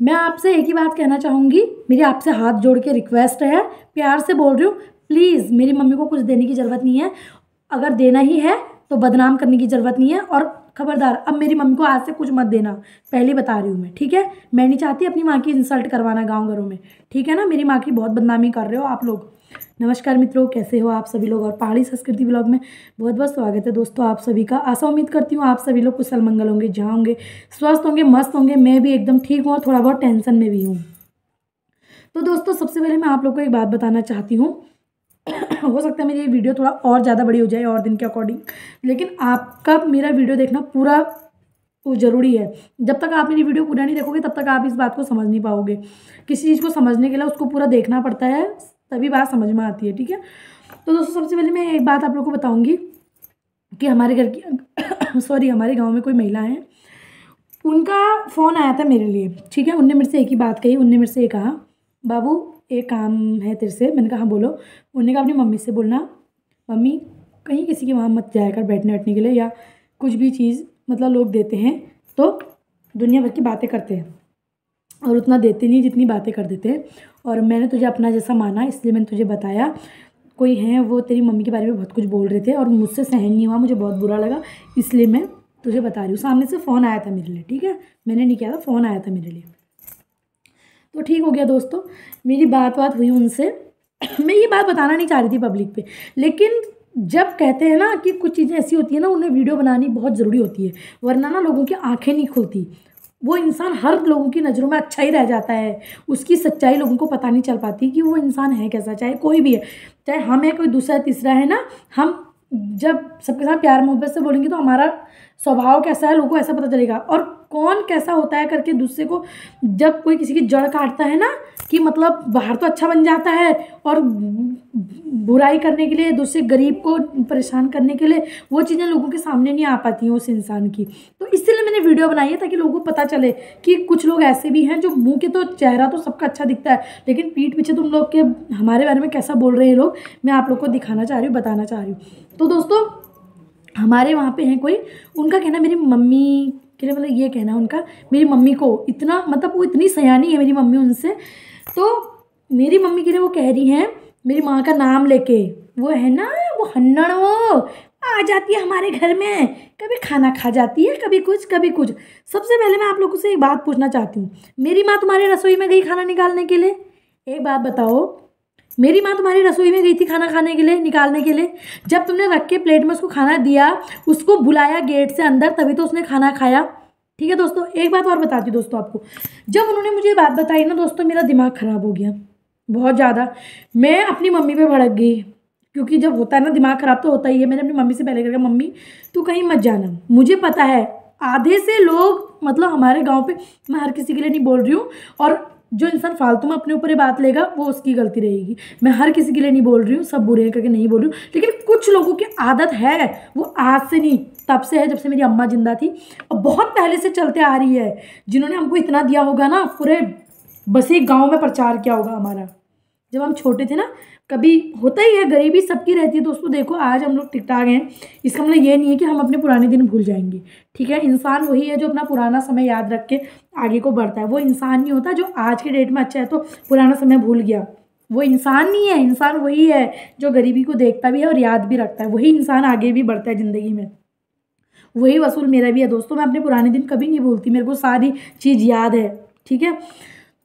मैं आपसे एक ही बात कहना चाहूँगी, मेरी आपसे हाथ जोड़ के रिक्वेस्ट है, प्यार से बोल रही हूँ, प्लीज़ मेरी मम्मी को कुछ देने की ज़रूरत नहीं है। अगर देना ही है तो बदनाम करने की ज़रूरत नहीं है। और खबरदार, अब मेरी मम्मी को आज से कुछ मत देना, पहले बता रही हूँ मैं, ठीक है। मैं नहीं चाहती अपनी माँ की इंसल्ट करवाना गाँव घरों में, ठीक है ना। मेरी माँ की बहुत बदनामी कर रहे हो आप लोग। नमस्कार मित्रों, कैसे हो आप सभी लोग, और पहाड़ी संस्कृति ब्लॉग में बहुत बहुत स्वागत है दोस्तों आप सभी का। आशा उम्मीद करती हूँ आप सभी लोग कुशल मंगल होंगे, जहाँ होंगे स्वस्थ होंगे, मस्त होंगे। मैं भी एकदम ठीक हूँ और थोड़ा बहुत टेंशन में भी हूँ। तो दोस्तों सबसे पहले मैं आप लोग को एक बात बताना चाहती हूँ। हो सकता है मेरी ये वीडियो थोड़ा और ज़्यादा बड़ी हो जाए और दिन के अकॉर्डिंग, लेकिन आपका मेरा वीडियो देखना पूरा ज़रूरी है। जब तक आप मेरी वीडियो पूरा नहीं देखोगे तब तक आप इस बात को समझ नहीं पाओगे। किसी चीज़ को समझने के लिए उसको पूरा देखना पड़ता है, तभी बात समझ में आती है, ठीक है। तो दोस्तों सबसे पहले मैं एक बात आप लोग को बताऊंगी कि हमारे घर की सॉरी हमारे गांव में कोई महिला है, उनका फ़ोन आया था मेरे लिए, ठीक है। उनने मेरे से एक ही बात कही। उनने मेरे से ये कहा, बाबू एक काम है तेरे से। मैंने कहा हाँ बोलो। उन्होंने कहा अपनी मम्मी से बोलना, मम्मी कहीं किसी के वहाँ मत जाया कर बैठने बैठने के लिए, या कुछ भी चीज़ मतलब लोग देते हैं तो दुनिया भर की बातें करते हैं और उतना देते नहीं जितनी बातें कर देते हैं। और मैंने तुझे अपना जैसा माना, इसलिए मैंने तुझे बताया। कोई है वो तेरी मम्मी के बारे में बहुत कुछ बोल रहे थे और मुझसे सहन नहीं हुआ, मुझे बहुत बुरा लगा, इसलिए मैं तुझे बता रही हूँ। सामने से फ़ोन आया था मेरे लिए, ठीक है, मैंने नहीं किया था, फ़ोन आया था मेरे लिए। तो ठीक हो गया दोस्तों, मेरी बात हुई उनसे। मैं ये बात बताना नहीं चाह रही थी पब्लिक पे, लेकिन जब कहते हैं ना कि कुछ चीज़ें ऐसी होती है ना, उन्हें वीडियो बनानी बहुत ज़रूरी होती है, वरना ना लोगों की आंखें नहीं खुलती। वो इंसान हर लोगों की नज़रों में अच्छा ही रह जाता है, उसकी सच्चाई लोगों को पता नहीं चल पाती कि वो इंसान है कैसा, चाहे कोई भी है, चाहे हम है कोई दूसरा तीसरा है ना। हम जब सबके साथ प्यार मोहब्बत से बोलेंगे तो हमारा स्वभाव कैसा है लोगों को ऐसा पता चलेगा, और कौन कैसा होता है करके दूसरे को। जब कोई किसी की जड़ काटता है ना, कि मतलब बाहर तो अच्छा बन जाता है और बुराई करने के लिए, दूसरे गरीब को परेशान करने के लिए, वो चीज़ें लोगों के सामने नहीं आ पाती हैं उस इंसान की। तो इसलिए मैंने वीडियो बनाई है, ताकि लोगों को पता चले कि कुछ लोग ऐसे भी हैं जो मुंह के तो चेहरा तो सबका अच्छा दिखता है, लेकिन पीठ पीछे तुम लोग के हमारे बारे में कैसा बोल रहे हैं लोग, मैं आप लोग को दिखाना चाह रही हूँ, बताना चाह रही हूँ। तो दोस्तों हमारे वहाँ पे हैं कोई, उनका कहना मेरी मम्मी के लिए, मतलब ये कहना उनका मेरी मम्मी को इतना, मतलब वो इतनी सयानी है मेरी मम्मी उनसे। तो मेरी मम्मी के लिए वो कह रही हैं मेरी माँ का नाम लेके, वो है ना वो हन्नड़, वो आ जाती है हमारे घर में, कभी खाना खा जाती है, कभी कुछ कभी कुछ। सबसे पहले मैं आप लोगों से एक बात पूछना चाहती हूँ, मेरी माँ तुम्हारी रसोई में गई खाना निकालने के लिए? एक बात बताओ, मेरी माँ तुम्हारी रसोई में गई थी खाना खाने के लिए, निकालने के लिए? जब तुमने रख के प्लेट में उसको खाना दिया, उसको बुलाया गेट से अंदर, तभी तो उसने खाना खाया, ठीक है। दोस्तों एक बात और बताती हूँ दोस्तों आपको, जब उन्होंने मुझे ये बात बताई ना दोस्तों, मेरा दिमाग ख़राब हो गया बहुत ज़्यादा। मैं अपनी मम्मी पे भड़क गई, क्योंकि जब होता है ना दिमाग ख़राब तो होता ही है। मैंने अपनी मम्मी से पहले कहा, मम्मी तू कहीं मत जाना, मुझे पता है आधे से लोग, मतलब हमारे गाँव पे, मैं हर किसी के लिए नहीं बोल रही हूँ, और जो इंसान फालतू में अपने ऊपर ये बात लेगा वो उसकी गलती रहेगी। मैं हर किसी के लिए नहीं बोल रही हूँ, सब बुरे हैं करके नहीं बोल रही हूँ, लेकिन कुछ लोगों की आदत है, वो आज से नहीं तब से है, जब से मेरी अम्मा जिंदा थी, और बहुत पहले से चलते आ रही है। जिन्होंने हमको इतना दिया होगा ना, पूरे बसे गाँव में प्रचार किया होगा हमारा, जब हम छोटे थे ना। कभी होता ही है, गरीबी सबकी रहती है दोस्तों। देखो आज हम लोग ठीक ठाक हैं, इसका मतलब ये नहीं है कि हम अपने पुराने दिन भूल जाएंगे, ठीक है। इंसान वही है जो अपना पुराना समय याद रख के आगे को बढ़ता है। वो इंसान नहीं होता जो आज के डेट में अच्छा है तो पुराना समय भूल गया, वो इंसान नहीं है। इंसान वही है जो गरीबी को देखता भी है और याद भी रखता है, वही इंसान आगे भी बढ़ता है ज़िंदगी में। वही वसूल मेरा भी है दोस्तों, मैं अपने पुराने दिन कभी नहीं भूलती, मेरे को सारी चीज़ याद है, ठीक है।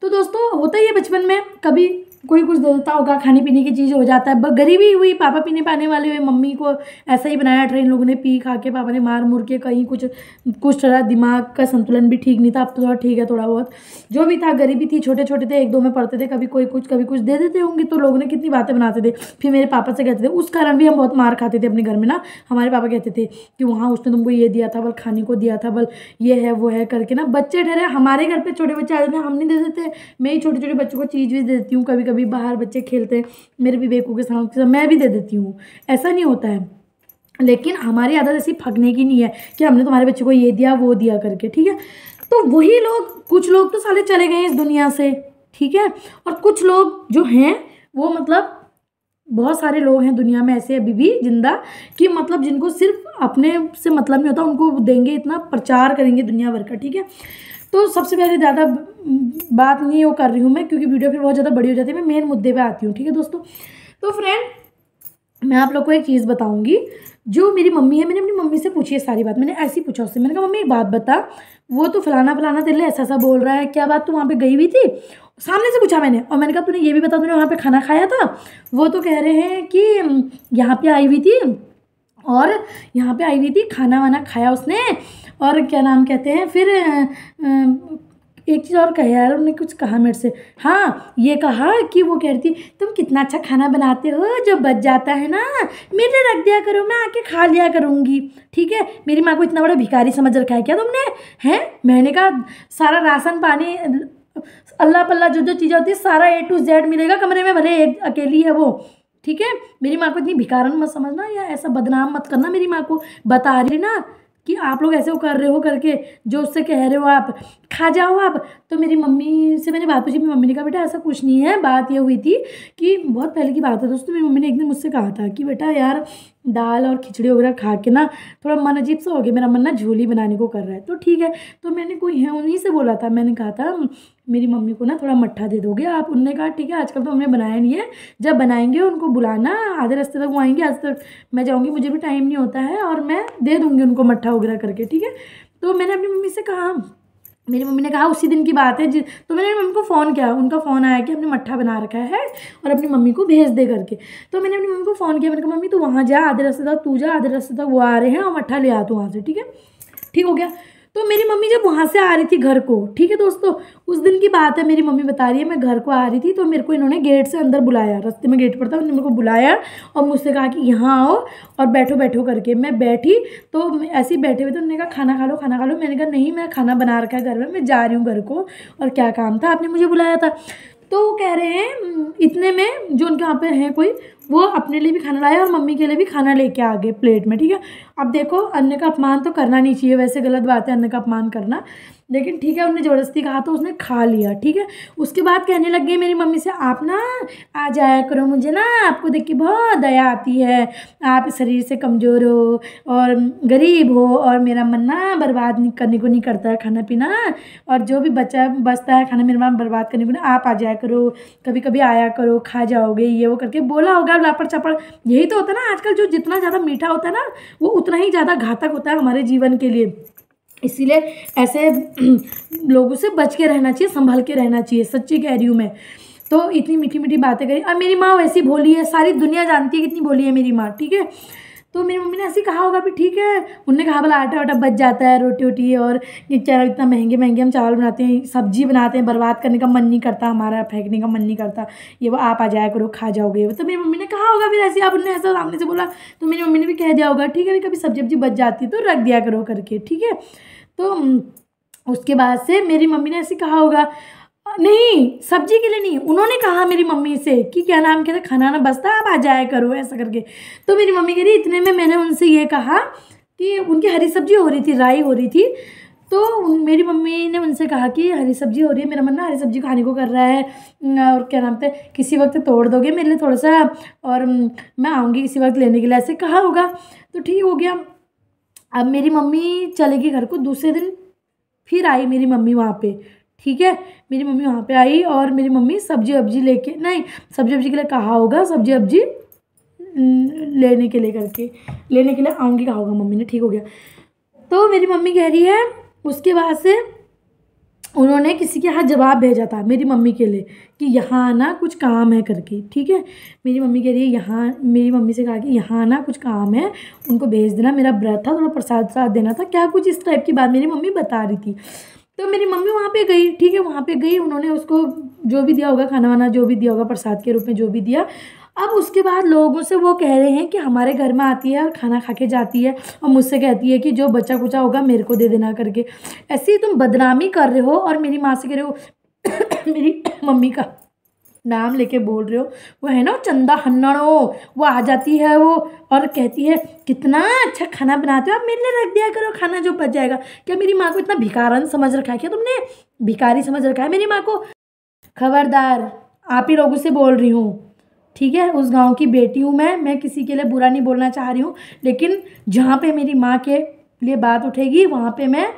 तो दोस्तों होता ही है बचपन में, कभी कोई कुछ दे देता होगा, खाने पीने की चीज़ हो जाता है, गरीबी हुई, पापा पीने पाने वाले हुए, मम्मी को ऐसा ही बनाया था इन लोगों ने, पी खा के पापा ने मार मुर के, कहीं कुछ कुछ थोड़ा दिमाग का संतुलन भी ठीक नहीं था, अब तो थोड़ा ठीक है थोड़ा बहुत, जो भी था गरीबी थी, छोटे छोटे थे, एक दो में पढ़ते थे, कभी कोई कुछ कभी कुछ दे देते होंगे, तो लोगों ने कितनी बातें बनाते थे, फिर मेरे पापा से कहते थे, उस कारण भी हम बहुत मार खाते थे अपने घर में ना। हमारे पापा कहते थे कि वहाँ उसने तुमको ये दिया था, बल खाने को दिया था, बल ये है वो है करके ना। बच्चे ठहरे हमारे घर पे, छोटे बच्चे आ जाते हैं, हम नहीं दे देते। मैं ही छोटे छोटे बच्चों को चीज़ भी दे देती हूँ, कभी कभी बाहर बच्चे खेलते हैं मेरे भी बेकू के साथ मैं भी दे देती हूँ, ऐसा नहीं होता है। लेकिन हमारी आदत ऐसी फगने की नहीं है कि हमने तुम्हारे बच्चे को ये दिया वो दिया करके, ठीक है। तो वही लोग, कुछ लोग तो साले चले गए इस दुनिया से, ठीक है, और कुछ लोग जो हैं वो, मतलब बहुत सारे लोग हैं दुनिया में ऐसे अभी भी जिंदा, कि मतलब जिनको सिर्फ अपने से मतलब नहीं होता, उनको देंगे इतना, प्रचार करेंगे दुनिया भर का, ठीक है। तो सबसे पहले ज़्यादा बात नहीं वो कर रही हूँ मैं, क्योंकि वीडियो फिर बहुत ज़्यादा बड़ी हो जाती है। मैं मेन मुद्दे पे आती हूँ, ठीक है दोस्तों। तो फ्रेंड, मैं आप लोग को एक चीज़ बताऊँगी। जो मेरी मम्मी है, मैंने अपनी मम्मी से पूछी है सारी बात। मैंने ऐसी पूछा उससे, मैंने कहा मम्मी एक बात बता, वो तो फलाना फलाना तेरे लिए ऐसा ऐसा बोल रहा है, क्या बात तू वहाँ पे गई हुई थी? सामने से पूछा मैंने, और मैंने कहा तूने ये भी बता, तूने वहाँ पे खाना खाया था? वो तो कह रहे हैं कि यहाँ पे आई हुई थी, और यहाँ पे आई हुई थी, खाना वाना खाया उसने, और क्या नाम कहते हैं, फिर एक चीज़ और कहा यार, उन्होंने कुछ कहा मेरे से। हाँ, ये कहा कि वो कह रही थी तुम कितना अच्छा खाना बनाते हो, जो बच जाता है ना मेरे लिए रख दिया करो, मैं आके खा लिया करूँगी, ठीक है। मेरी माँ को इतना बड़ा भिखारी समझ रखा है क्या तुमने? हैं? मैंने कहा सारा राशन पानी, अल्लाह पल्ला जो जो चीज़ें होती है सारा A to Z मिलेगा कमरे में, भले एक अकेली है वो, ठीक है। मेरी माँ को इतनी भिखारन मत समझना, या ऐसा बदनाम मत करना मेरी माँ को। बता रही ना कि आप लोग ऐसे वो कर रहे हो करके, जो उससे कह रहे हो आप, खा जाओ आप। तो मेरी मम्मी से मैंने बात पूछी, मेरी मम्मी ने कहा बेटा ऐसा कुछ नहीं है। बात ये हुई थी कि बहुत पहले की बात है दोस्तों, मेरी मम्मी ने एक दिन मुझसे कहा था कि बेटा यार दाल और खिचड़ी वगैरह खा के ना थोड़ा मन अजीब सा हो गया, मेरा मन ना झोली बनाने को कर रहा है। तो ठीक है, तो मैंने कोई है उन्हीं से बोला था, मैंने कहा था मेरी मम्मी को ना थोड़ा मट्ठा दे दोगे आप? उन्होंने कहा ठीक है, आजकल तो हमने बनाया नहीं है, जब बनाएंगे उनको बुलाना, आधे रास्ते तक वो आएंगे, आज तक मैं जाऊँगी, मुझे भी टाइम नहीं होता है, और मैं दे दूँगी उनको मट्ठा वगैरह करके, ठीक है। तो मैंने अपनी मम्मी से कहा, मेरी मम्मी ने कहा उसी दिन की बात है तो मैंने मम्मी को फ़ोन किया, उनका फ़ोन आया कि हमने मट्ठा बना रखा है और अपनी मम्मी को भेज दे करके। तो मैंने अपनी मम्मी को फ़ोन किया, मैंने कहा मम्मी तू वहाँ जा, आधे रास्ते तक तू जा, आधे रास्ते तक वो आ रहे हैं, और मट्ठा ले आ तू वहाँ से, ठीक है। ठीक हो गया। तो मेरी मम्मी जब वहाँ से आ रही थी घर को, ठीक है दोस्तों, उस दिन की बात है, मेरी मम्मी बता रही है मैं घर को आ रही थी, तो मेरे को इन्होंने गेट से अंदर बुलाया, रास्ते में गेट पर था, उन्होंने मेरे को बुलाया और मुझसे कहा कि यहाँ आओ और बैठो बैठो करके। मैं बैठी, तो ऐसे ही बैठे हुए थे, उन्होंने कहा खाना खा लो खाना खा लो। मैंने कहा नहीं, मैं खाना बना रखा है घर में, मैं जा रही हूँ घर को, और क्या काम था, आपने मुझे बुलाया था। तो वो कह रहे हैं इतने में जो उनके यहाँ पे है कोई, वो अपने लिए भी खाना लाया और मम्मी के लिए भी खाना लेके आ गए प्लेट में, ठीक है। अब देखो, अन्न का अपमान तो करना नहीं चाहिए, वैसे गलत बात है अन्न का अपमान करना, लेकिन ठीक है, उन्होंने ज़बरदस्ती कहा तो उसने खा लिया, ठीक है। उसके बाद कहने लग गई मेरी मम्मी से, आप ना आ जाया करो, मुझे ना आपको देख के बहुत दया आती है, आप शरीर से कमज़ोर हो और गरीब हो, और मेरा मन ना बर्बाद नहीं करने को नहीं करता है खाना पीना, और जो भी बचता है खाना मेरा मन बर्बाद करने को नहीं, आप आ जाया करो, कभी कभी आया करो, खा जाओगे, ये वो करके बोला होगा लापड़ चापड़। यही तो होता है ना आजकल, जो जितना ज़्यादा मीठा होता है ना वो उतना ही ज़्यादा घातक होता है हमारे जीवन के लिए। इसीलिए ऐसे लोगों से बच के रहना चाहिए, संभल के रहना चाहिए, सच्ची कह रही हूँ मैं। तो इतनी मीठी मीठी बातें करी। अब मेरी माँ वैसी भोली है, सारी दुनिया जानती है कितनी भोली है मेरी माँ, ठीक है। तो मेरी मम्मी ने ऐसे कहा होगा भी ठीक है, उनने कहा बोला आटा वाटा बच जाता है, रोटी वोटी, और ये क्या इतना महंगे महंगे हम चावल बनाते हैं, सब्जी बनाते हैं, बर्बाद करने का मन नहीं करता हमारा, फेंकने का मन नहीं करता, ये वो आप आ जाया करो, खा जाओगे। तो मेरी मम्मी ने कहा होगा फिर ऐसे, आप उन्होंने ऐसा सामने से बोला तो मेरी मम्मी ने भी कह दिया होगा ठीक है, कभी सब्जी वब्जी बच जाती है तो रख दिया करो करके, ठीक है। तो उसके बाद से मेरी मम्मी ने ऐसे कहा होगा, नहीं सब्जी के लिए नहीं, उन्होंने कहा मेरी मम्मी से कि क्या नाम कहते खाना ना बचता आप आ जाया करो ऐसा करके। तो मेरी मम्मी कह रही इतने में मैंने उनसे ये कहा कि उनकी हरी सब्जी हो रही थी, राई हो रही थी, तो मेरी मम्मी ने उनसे कहा कि हरी सब्जी हो रही है, मेरा मन ना हरी सब्जी खाने को कर रहा है, और क्या नाम थे, किसी वक्त तोड़ दोगे मेरे लिए थोड़ा सा, और मैं आऊँगी किसी वक्त लेने के लिए, ऐसे कहा होगा। तो ठीक हो गया। अब मेरी मम्मी चलेगी घर को, दूसरे दिन फिर आई मेरी मम्मी वहाँ पे, ठीक है। मेरी मम्मी वहाँ पे आई और मेरी मम्मी सब्जी वब्जी लेके, नहीं सब्जी वब्जी के लिए कहा होगा, सब्जी वब्जी लेने के लिए करके, लेने के लिए आऊँगी कहा होगा मम्मी ने, ठीक हो गया। तो मेरी मम्मी कह रही है उसके बाद से उन्होंने किसी के हाथ जवाब भेजा था मेरी मम्मी के लिए कि यहाँ आना कुछ काम है करके, ठीक है। मेरी मम्मी कह रही है यहाँ, मेरी मम्मी से कहा कि यहाँ आना कुछ काम है, उनको भेज देना, मेरा व्रत था, थोड़ा प्रसाद साथ देना था, क्या कुछ इस टाइप की बात मेरी मम्मी बता रही थी। तो मेरी मम्मी वहाँ पे गई, ठीक है, वहाँ पे गई, उन्होंने उसको जो भी दिया होगा खाना वाना, जो भी दिया होगा प्रसाद के रूप में जो भी दिया। अब उसके बाद लोगों से वो कह रहे हैं कि हमारे घर में आती है और खाना खा के जाती है और मुझसे कहती है कि जो बचा कुचा होगा मेरे को दे देना करके। ऐसे ही तुम बदनामी कर रहे हो और मेरी माँ से कह रहे हो मेरी मम्मी का नाम लेके बोल रहे हो। वो है ना चंदा हन्नड़ो, वो आ जाती है वो और कहती है कितना अच्छा खाना बनाते हो आप, मेरे लिए रख दिया करो खाना जो बच जाएगा। क्या मेरी माँ को इतना भिखारन समझ रखा है क्या तुमने? भिखारी समझ रखा है मेरी माँ को? खबरदार, आप ही लोगों से बोल रही हूँ, ठीक है। उस गांव की बेटी हूँ मैं किसी के लिए बुरा नहीं बोलना चाह रही हूँ, लेकिन जहाँ पे मेरी माँ के लिए बात उठेगी वहाँ पे मैं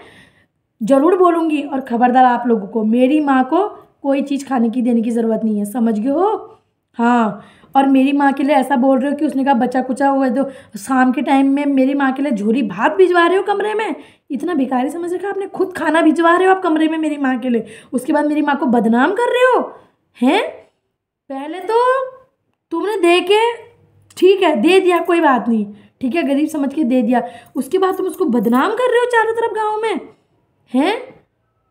ज़रूर बोलूँगी। और ख़बरदार आप लोगों को, मेरी माँ को कोई चीज़ खाने की देने की ज़रूरत नहीं है, समझ गए हो? हाँ। और मेरी माँ के लिए ऐसा बोल रहे हो कि उसने कहा बचा कुचा हुआ है, तो शाम के टाइम में मेरी माँ के लिए झोली भात भिजवा रहे हो कमरे में। इतना भिखारी समझ रखा आपने, खुद खाना भिजवा रहे हो आप कमरे में मेरी माँ के लिए, उसके बाद मेरी माँ को बदनाम कर रहे हो हैं। पहले तो तुमने दे के, ठीक है दे दिया, कोई बात नहीं, ठीक है गरीब समझ के दे दिया, उसके बाद तुम उसको बदनाम कर रहे हो चारों तरफ गाँव में हैं।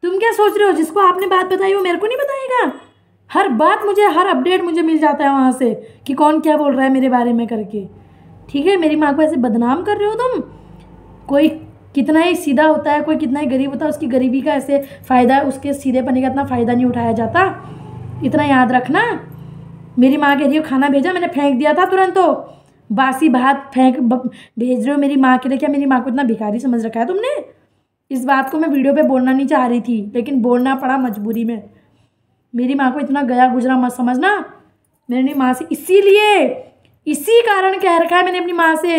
तुम क्या सोच रहे हो, जिसको आपने बात बताई वो मेरे को नहीं बताएगा? हर बात मुझे, हर अपडेट मुझे मिल जाता है वहाँ से कि कौन क्या बोल रहा है मेरे बारे में करके। ठीक है, मेरी माँ को ऐसे बदनाम कर रहे हो तुम। कोई कितना ही सीधा होता है, कोई कितना ही गरीब होता है, उसकी गरीबी का ऐसे फ़ायदा, उसके सीधेपने का इतना फ़ायदा नहीं उठाया जाता, इतना याद रखना। मेरी माँ कह रही हो खाना भेजा, मैंने फेंक दिया था तुरंत, तो बासी भात भेज रहे हो मेरी माँ के लिए। क्या मेरी माँ को इतना भिखारी समझ रखा है तुमने? इस बात को मैं वीडियो पे बोलना नहीं चाह रही थी, लेकिन बोलना पड़ा मजबूरी में। मेरी माँ को इतना गया गुजरा मत समझना। मैंने अपनी माँ से इसी कारण कह रखा है मैंने अपनी माँ से।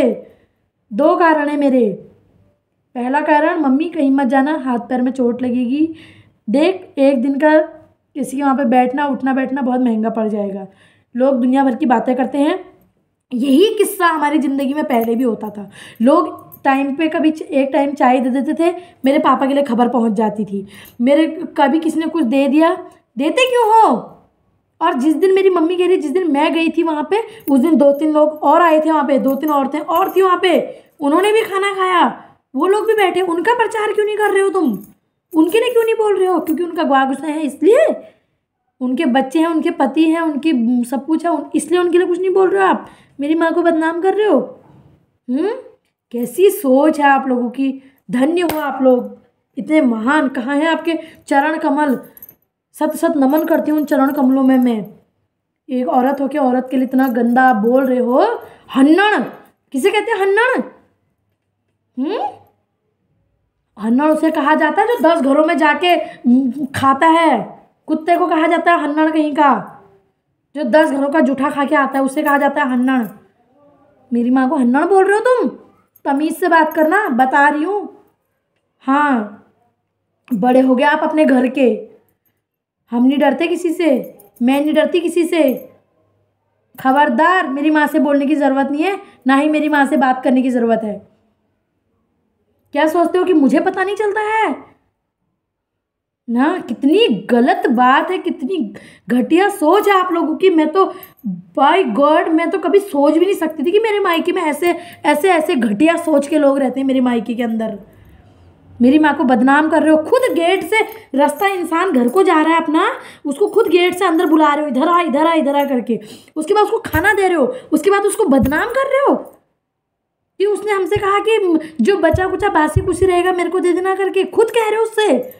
2 कारण है मेरे। पहला कारण, मम्मी कहीं मत जाना, हाथ पैर में चोट लगेगी। देख, एक दिन का किसी के वहाँ पे बैठना उठना बैठना बहुत महंगा पड़ जाएगा। लोग दुनिया भर की बातें करते हैं। यही किस्सा हमारी ज़िंदगी में पहले भी होता था। लोग टाइम पे कभी एक टाइम चाय दे देते थे, मेरे पापा के लिए खबर पहुंच जाती थी। मेरे कभी किसी ने कुछ दे दिया, देते क्यों हो? और जिस दिन मेरी मम्मी कह रही, जिस दिन मैं गई थी वहाँ पे, उस दिन 2-3 लोग और आए थे वहाँ पे, 2-3 औरतें और थी वहाँ पे, उन्होंने भी खाना खाया, वो लोग भी बैठे। उनका प्रचार क्यों नहीं कर रहे हो तुम? उनके लिए क्यों नहीं बोल रहे हो? क्योंकि उनका गुआ गुस्सा है इसलिए? उनके बच्चे हैं, उनके पति हैं, उनकी सब कुछ है, इसलिए उनके लिए कुछ नहीं बोल रहे हो आप? मेरी माँ को बदनाम कर रहे हो? कैसी सोच है आप लोगों की। धन्य हो आप लोग, इतने महान। कहाँ हैं आपके चरण कमल? सत सत नमन करती हूँ उन चरण कमलों में मैं। एक औरत हो के औरत के लिए इतना गंदा बोल रहे हो। हन्नड़ किसे कहते हैं? हन्नड़ हन्नड़ उसे कहा जाता है जो 10 घरों में जाके खाता है। कुत्ते को कहा जाता है हन्नड़ कहीं का। जो 10 घरों का जूठा खा के आता है उसे कहा जाता है हन्नड़। मेरी माँ को हन्नड़ बोल रहे हो तुम? तमीज़ से बात करना, बता रही हूँ। हाँ, बड़े हो गए आप अपने घर के। हम नहीं डरते किसी से, मैं नहीं डरती किसी से। खबरदार, मेरी माँ से बोलने की ज़रूरत नहीं है, ना ही मेरी माँ से बात करने की ज़रूरत है। क्या सोचते हो कि मुझे पता नहीं चलता है ना? कितनी गलत बात है, कितनी घटिया सोच है आप लोगों की। मैं तो बाय गॉड, मैं तो कभी सोच भी नहीं सकती थी कि मेरे मायके में ऐसे ऐसे ऐसे घटिया सोच के लोग रहते हैं मेरे मायके के अंदर। मेरी माँ को बदनाम कर रहे हो। खुद गेट से रास्ता, इंसान घर को जा रहा है अपना, उसको खुद गेट से अंदर बुला रहे हो, इधर आ इधर आ इधर आ करके। उसके बाद उसको खाना दे रहे हो, उसके बाद उसको बदनाम कर रहे हो कि उसने हमसे कहा कि जो बचा कुचा बासी कुछ रहेगा मेरे को दे देना करके। खुद कह रहे हो उससे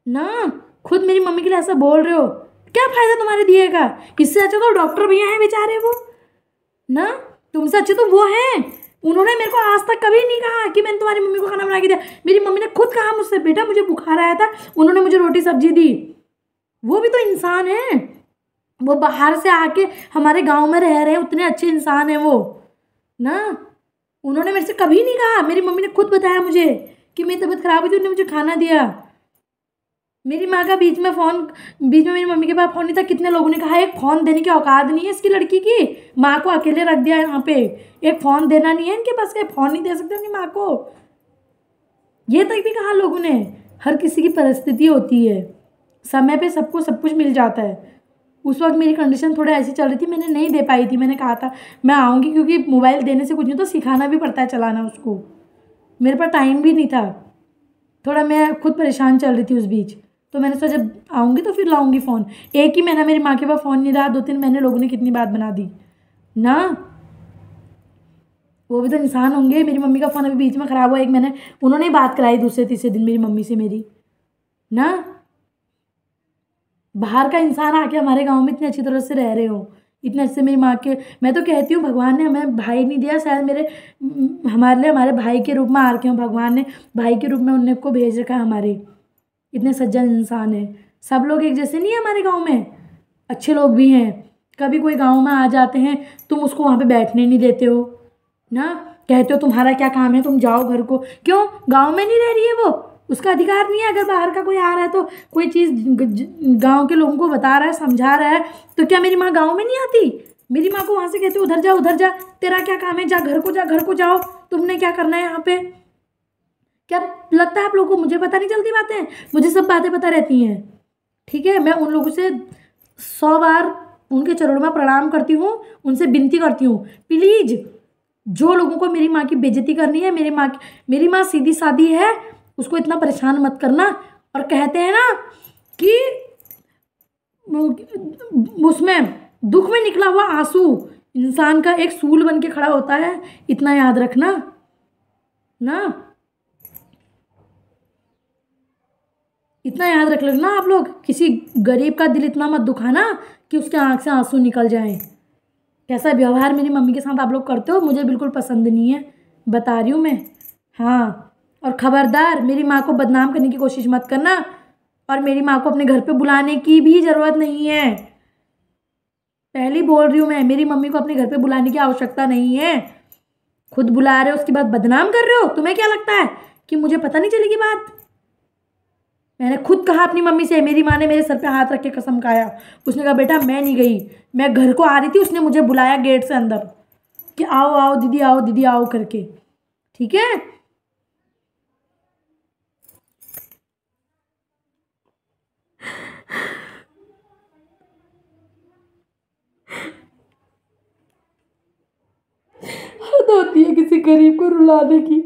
ना, खुद मेरी मम्मी के लिए ऐसा बोल रहे हो। क्या फ़ायदा तुम्हारे दिए का? इससे अच्छा तो डॉक्टर भैया हैं बेचारे वो ना, तुमसे अच्छे तो वो हैं। उन्होंने मेरे को आज तक कभी नहीं कहा कि मैंने तुम्हारी मम्मी को खाना बना के दिया। मेरी मम्मी ने खुद कहा मुझसे, बेटा मुझे बुखार आया था, उन्होंने मुझे रोटी सब्जी दी। वो भी तो इंसान है, वो बाहर से आके हमारे गांव में रह रहे हैं, उतने अच्छे इंसान हैं वो ना। उन्होंने मेरे से कभी नहीं कहा। मेरी मम्मी ने खुद बताया मुझे कि मेरी तबीयत खराब हुई थी, उन्होंने मुझे खाना दिया। मेरी माँ का बीच में मेरी मम्मी के पास फ़ोन नहीं था, कितने लोगों ने कहा एक फ़ोन देने की औकात नहीं है इसकी लड़की की, माँ को अकेले रख दिया यहाँ पे, एक फ़ोन देना नहीं है इनके पास, क्या फ़ोन नहीं दे सकते अपनी माँ को? ये तक भी कहा लोगों ने। हर किसी की परिस्थिति होती है, समय पे सबको सब कुछ मिल जाता है। उस वक्त मेरी कंडीशन थोड़ा ऐसी चल रही थी, मैंने नहीं दे पाई थी। मैंने कहा था मैं आऊँगी, क्योंकि मोबाइल देने से कुछ नहीं तो सिखाना भी पड़ता है चलाना उसको। मेरे पास टाइम भी नहीं था, थोड़ा मैं खुद परेशान चल रही थी उस बीच। तो मैंने सोचा जब आऊँगी तो फिर लाऊंगी फ़ोन। एक ही महीना मेरी माँ के पास फ़ोन नहीं रहा, 2-3 महीने लोगों ने कितनी बात बना दी ना। वो भी तो इंसान होंगे। मेरी मम्मी का फ़ोन अभी बीच में ख़राब हुआ, 1 महीने उन्होंने बात कराई दूसरे तीसरे दिन मेरी मम्मी से मेरी ना। बाहर का इंसान आके हमारे गाँव में इतनी अच्छी तरह से रह रहे हो, इतने अच्छे मेरी माँ के। मैं तो कहती हूँ भगवान ने हमें भाई नहीं दिया, शायद हमारे लिए हमारे भाई के रूप में आ रखे हो। भगवान ने भाई के रूप में उन्हें को भेज रखा है हमारे। इतने सज्जन इंसान हैं। सब लोग एक जैसे नहीं है हमारे गांव में, अच्छे लोग भी हैं। कभी कोई गांव में आ जाते हैं, तुम उसको वहाँ पे बैठने नहीं देते हो ना। कहते हो तुम्हारा क्या काम है, तुम जाओ घर को। क्यों? गांव में नहीं रह रही है वो, उसका अधिकार नहीं है? अगर बाहर का कोई आ रहा है तो कोई चीज़ गांव के लोगों को बता रहा है, समझा रहा है, तो क्या मेरी माँ गांव में नहीं आती? मेरी माँ को वहाँ से कहते उधर जा उधर जा, तेरा क्या काम है, जा घर को, जा घर को जाओ, तुमने क्या करना है यहाँ पे? क्या लगता है आप लोगों को मुझे पता नहीं चलती बातें? मुझे सब बातें पता रहती हैं। ठीक है, मैं उन लोगों से 100 बार उनके चरणों में प्रणाम करती हूँ, उनसे विनती करती हूँ, प्लीज जो लोगों को मेरी माँ की बेइज्जती करनी है, मेरी माँ सीधी सादी है, उसको इतना परेशान मत करना। और कहते हैं ना कि उसमें दुख में निकला हुआ आंसू इंसान का एक सूल बन के खड़ा होता है, इतना याद रखना ना, इतना याद रख लेना आप लोग। किसी गरीब का दिल इतना मत दुखाना कि उसके आंख से आंसू निकल जाएं। कैसा व्यवहार मेरी मम्मी के साथ आप लोग करते हो, मुझे बिल्कुल पसंद नहीं है, बता रही हूँ मैं। हाँ, और खबरदार मेरी माँ को बदनाम करने की कोशिश मत करना, और मेरी माँ को अपने घर पे बुलाने की भी ज़रूरत नहीं है। पहले बोल रही हूँ मैं, मेरी मम्मी को अपने घर पे बुलाने की आवश्यकता नहीं है। खुद बुला रहे हो, उसके बाद बदनाम कर रहे हो। तुम्हें क्या लगता है कि मुझे पता नहीं चलेगी बात? मैंने खुद कहा अपनी मम्मी से, मेरी माँ ने मेरे सर पे हाथ रख के कसम खाया। उसने कहा बेटा मैं नहीं गई, मैं घर को आ रही थी, उसने मुझे बुलाया गेट से अंदर कि आओ आओ दीदी आओ करके। ठीक है, हद होती है किसी गरीब को रुलाने की।